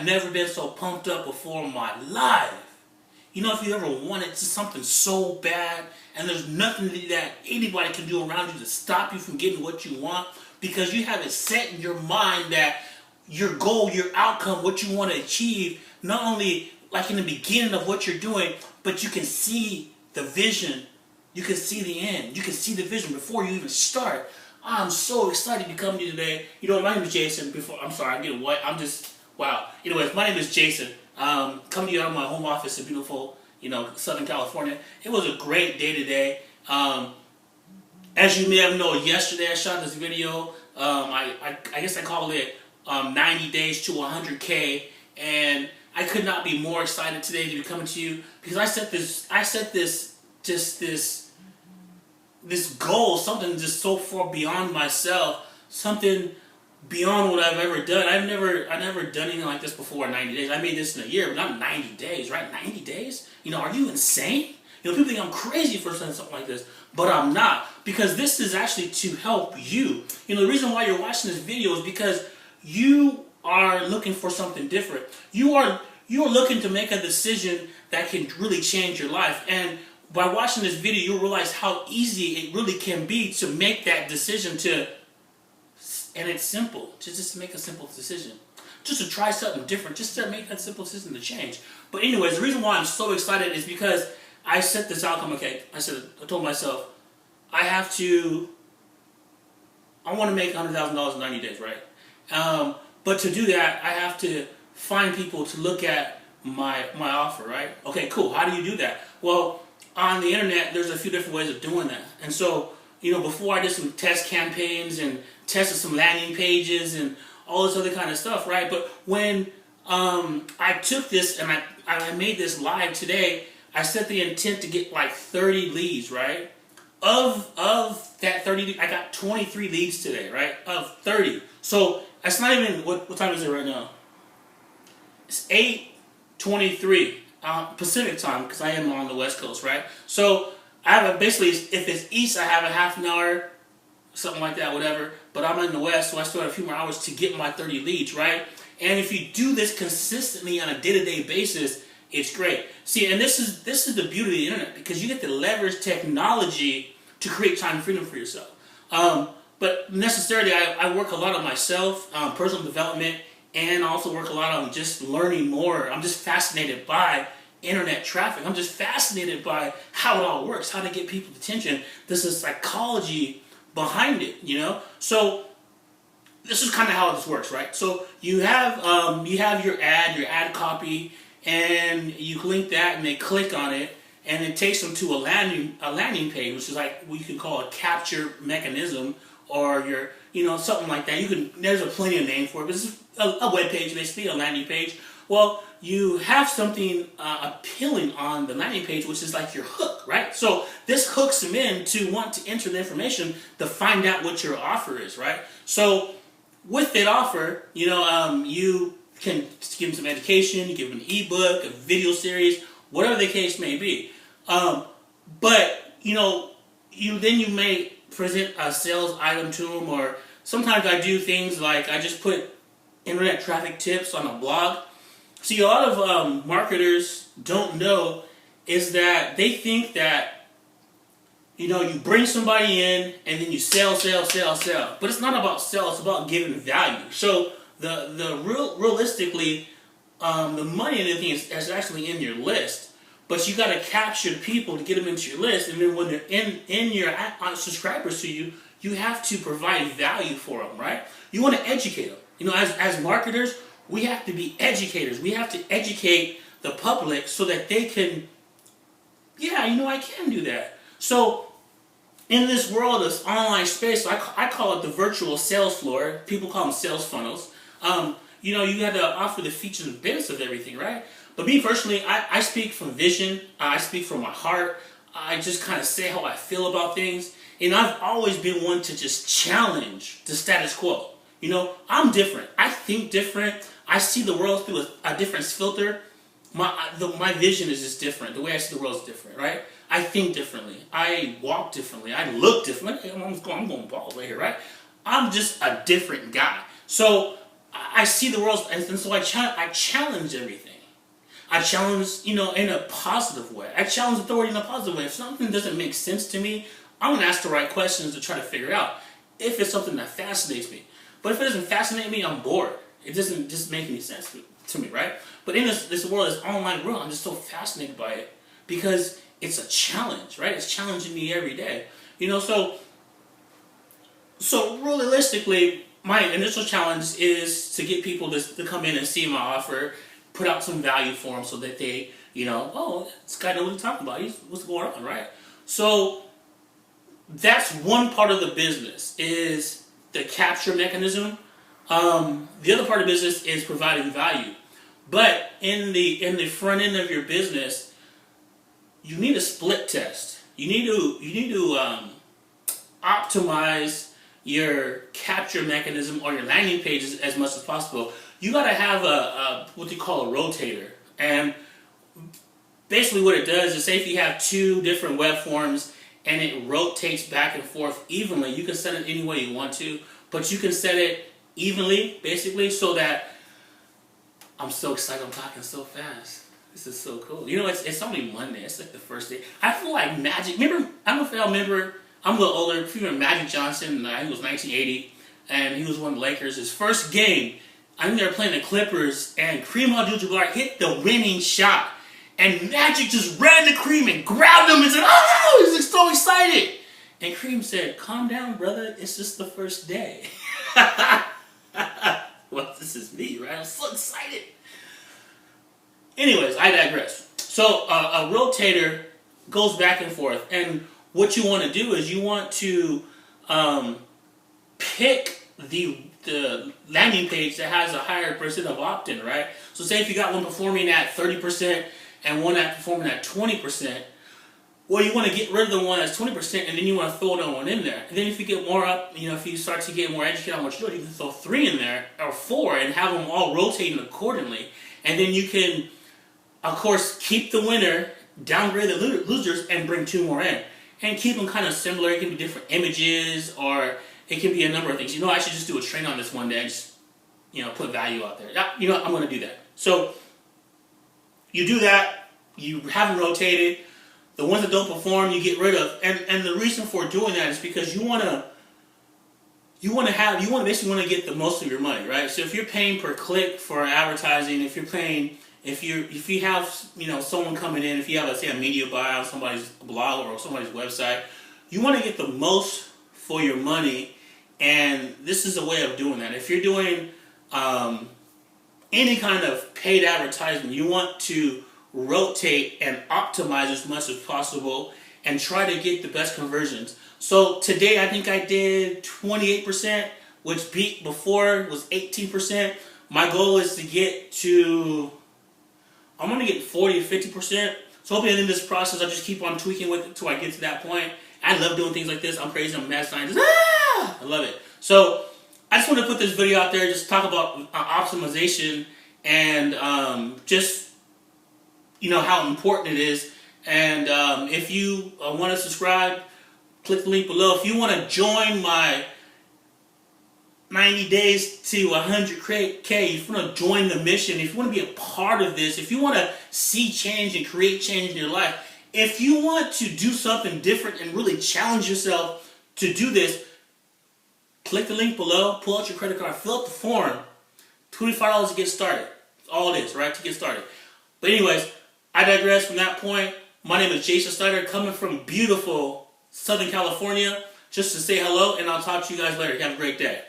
have never been so pumped up before in my life. You know, if you ever wanted something so bad, and there's nothing that anybody can do around you to stop you from getting what you want, because you have it set in your mind that your goal, your outcome, what you want to achieve, not only like in the beginning of what you're doing, but you can see the vision, you can see the end, you can see the vision before you even start. I'm so excited to come to you today. You know, my name is Jason. I'm sorry, I get what? Wow. Anyways, my name is Jason. Coming to you out of my home office in beautiful, Southern California. It was a great day today. As you may have known, yesterday I shot this video. I guess I called it 90 days to 100K, and I could not be more excited today to be coming to you because I set this goal, something just so far beyond myself, something beyond what I've ever done. I've never done anything like this before in 90 days. I made this in a year, but not 90 days, right? 90 days? Are you insane? People think I'm crazy for saying something like this, but I'm not, because this is actually to help you. The reason why you're watching this video is because you are looking for something different. You're looking to make a decision that can really change your life, and by watching this video, you'll realize how easy it really can be to make that decision and it's simple, to just make a simple decision. Just to try something different, just to make that simple decision to change. But anyways, the reason why I'm so excited is because I set this outcome, okay, I told myself, I want to make $100,000 in 90 days, right? But to do that, I have to find people to look at my offer, right? Okay, cool, how do you do that? Well, on the internet, there's a few different ways of doing that. And so, before I did some test campaigns and tested some landing pages and all this other kind of stuff, right? But when I took this and I made this live today, I set the intent to get like 30 leads, right? Of that 30, I got 23 leads today, right? Of 30. So it's not even, what time is it right now? It's 8:23 Pacific time, because I am on the West Coast, right? So I have basically, if it's East, I have a half an hour, something like that, whatever. But I'm in the West, so I still have a few more hours to get my 30 leads, right? And if you do this consistently on a day-to-day basis, it's great. See, and this is the beauty of the internet, because you get to leverage technology to create time freedom for yourself. But necessarily, I work a lot on myself, personal development, and I also work a lot on just learning more. I'm just fascinated by internet traffic. I'm just fascinated by how it all works, how to get people's attention. This is psychology behind it, So this is kind of how this works, right? So you have your ad copy, and you link that, and they click on it, and it takes them to a landing page, which is like what you can call a capture mechanism, or something like that. There's a plenty of name for it, but it's a web page, basically a landing page. Well, you have something appealing on the landing page, which is like your hook, right? So this hooks them in to want to enter the information to find out what your offer is, right? So with that offer, you can give them some education, you give them an ebook, a video series, whatever the case may be. But you may present a sales item to them, or sometimes I do things like I just put internet traffic tips on a blog. See, a lot of marketers don't know is that they think that you bring somebody in and then you sell. But it's not about sell, it's about giving value. So realistically, the money and everything is actually in your list. But you got to capture people to get them into your list, and then when they're in your subscribers to you, you have to provide value for them, right? You want to educate them. As marketers, we have to be educators. We have to educate the public so that they can, I can do that. So in this world, this online space, I call it the virtual sales floor. People call them sales funnels. You have to offer the features and benefits of everything, right? But me personally, I speak from vision. I speak from my heart. I just kind of say how I feel about things. And I've always been one to just challenge the status quo. I'm different. I think different. I see the world through a different filter. My vision is just different. The way I see the world is different, right? I think differently. I walk differently. I look different. I'm going bald right here, right? I'm just a different guy. So I see the world, and so I challenge everything. I challenge, in a positive way. I challenge authority in a positive way. If something doesn't make sense to me, I'm going to ask the right questions to try to figure out if it's something that fascinates me. But if it doesn't fascinate me, I'm bored. It doesn't just make any sense to me, right? But in this world, this online world, I'm just so fascinated by it because it's a challenge, right? It's challenging me every day. So realistically, my initial challenge is to get people to come in and see my offer, put out some value for them so that they, oh, this guy knows what he's talking about. What's going on, right? So that's one part of the business, is the capture mechanism. The other part of the business is providing value. But in the front end of your business, you need a split test. You need to optimize your capture mechanism or your landing pages as much as possible. You got to have a what they call a rotator, and basically what it does is, say if you have two different web forms and it rotates back and forth evenly, you can set it any way you want to, but you can set it evenly, basically, so that I'm so excited. I'm talking so fast. This is so cool. It's only Monday. It's like the first day. I feel like Magic. Remember, I don't know if y'all remember. I'm a little older. If you remember Magic Johnson, I think it was 1980, and he was one of the Lakers. His first game, I think they were playing the Clippers, and Kareem Abdul-Jabbar hit the winning shot, and Magic just ran to Kareem and grabbed him and said, "Oh!" He was so excited. And Kareem said, "Calm down, brother. It's just the first day." Well, this is me, right? I'm so excited. Anyways, I digress. So a rotator goes back and forth, and what you want to do is you want to pick the landing page that has a higher percent of opt-in, right? So say if you got one performing at 30% and one at performing at 20%, well, you want to get rid of the one that's 20%, and then you want to throw another one in there. And then if you get more up, if you start to get more educated on what you're doing, you can throw 3 in there, or 4, and have them all rotating accordingly. And then you can, of course, keep the winner, downgrade the losers, and bring 2 more in. And keep them kind of similar. It can be different images, or it can be a number of things. I should just do a train on this one day and just, put value out there. I'm going to do that. So you do that. You have them rotated. The ones that don't perform, you get rid of. And the reason for doing that is because you basically want to get the most of your money, right? So if you're paying per click for advertising, if you have someone coming in, if you have a media buy on somebody's blog or somebody's website, you want to get the most for your money, and this is a way of doing that. If you're doing any kind of paid advertising, you want to rotate and optimize as much as possible and try to get the best conversions. So today I think I did 28%, which peak before was 18%. My goal is to get to, I'm going to get 40 or 50%. So hopefully in this process, I'll just keep on tweaking with it until I get to that point. I love doing things like this. I'm crazy. I'm a mad scientist. I love it. So I just want to put this video out there, just talk about optimization and just, how important it is. And if you want to subscribe, click the link below. If you want to join my 90 days to 100K, if you want to join the mission, if you want to be a part of this, if you want to see change and create change in your life, if you want to do something different and really challenge yourself to do this, click the link below, pull out your credit card, fill out the form, $25 to get started. That's all it is, right, to get started. But anyways, I digress from that point. My name is Jason Snyder, coming from beautiful Southern California, just to say hello, and I'll talk to you guys later. Have a great day.